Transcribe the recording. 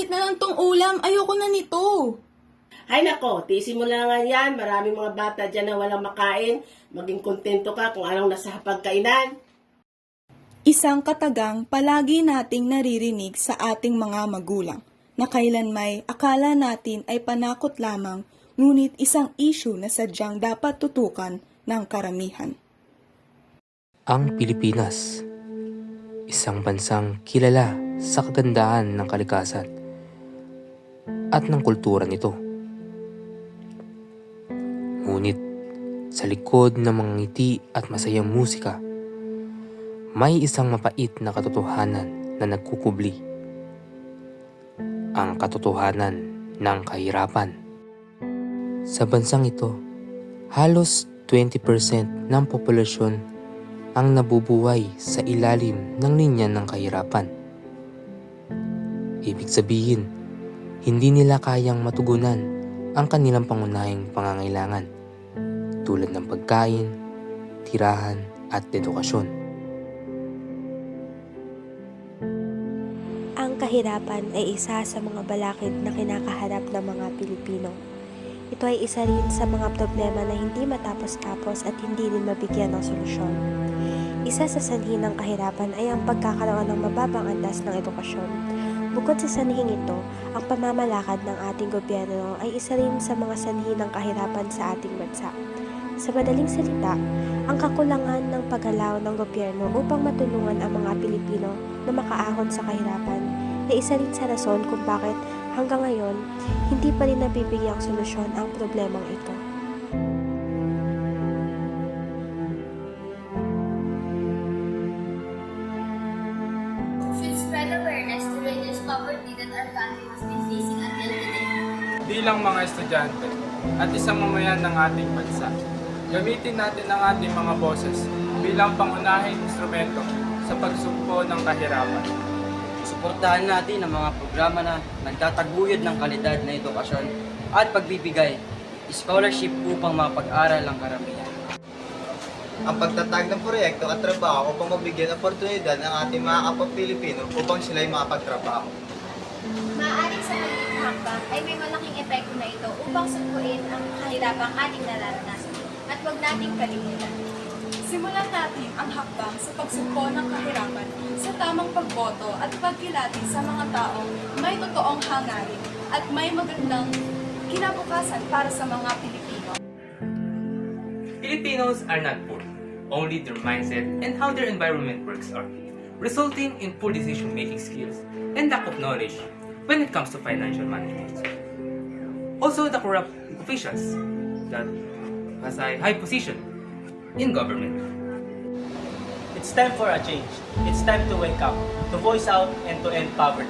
Saglit na lang tong ulam. Ayoko na nito. Ay nako, tiisin mo lang nga yan. Maraming mga bata dyan na walang makain. Maging kontento ka kung anong nasa hapagkainan. Isang katagang palagi nating naririnig sa ating mga magulang na kailan may akala natin ay panakot lamang, ngunit isang issue na sadyang dapat tutukan ng karamihan. Ang Pilipinas, isang bansang kilala sa kagandahan ng kalikasan at ng kultura nito. Ngunit sa likod ng mga ngiti at masayang musika, may isang mapait na katotohanan na nagkukubli. Ang katotohanan ng kahirapan. Sa bansang ito, halos 20% ng populasyon ang nabubuhay sa ilalim ng linya ng kahirapan. Ibig sabihin, hindi nila kayang matugunan ang kanilang pangunahing pangangailangan tulad ng pagkain, tirahan at edukasyon. Ang kahirapan ay isa sa mga balakid na kinakaharap ng mga Pilipino. Ito ay isa rin sa mga problema na hindi matapos-tapos at hindi rin mabigyan ng solusyon. Isa sa sanhi ng kahirapan ay ang pagkakaroon ng mababang antas ng edukasyon. Bukod sa sanhing ito, ang pamamalakad ng ating gobyerno ay isa rin sa mga sanhi ng kahirapan sa ating bansa. Sa madaling salita, ang kakulangan ng paggalaw ng gobyerno upang matulungan ang mga Pilipino na makaahon sa kahirapan ay isa rin sa rason kung bakit hanggang ngayon hindi pa rin nabibigyang solusyon ang problemang ito. Should spread awareness to reduce poverty that our country has been facing until today. Bilang mga estudyante at isang mamayan ng ating bansa, gamitin natin ang ating mga boses bilang pangunahing instrumento sa pagsugpo ng kahirapan. Suportahan natin ang mga programa na nagtataguyod ng kalidad na edukasyon at pagbibigay scholarship upang mapag-aral ang karamihan. Ang pagtatag ng proyekto at trabaho upang mabigyan oportunidad ng ating mga kapwa-Pilipino upang sila'y makapagtrabaho. Maaaring sa maliit na hakbang ay may malaking epekto na ito upang sugpuin ang kahirapang ating nararanasan at huwag nating kalimutan. Simulan natin ang hakbang sa pagsugpo ng kahirapan sa tamang pagboto at pagkilati sa mga taong may totoong hangarin at may magandang kinabukasan para sa mga Pilipino. Filipinos are not poor, only their mindset and how their environment works are, resulting in poor decision-making skills and lack of knowledge when it comes to financial management. Also, the corrupt officials that has a high position in government. It's time for a change. It's time to wake up, to voice out, and to end poverty.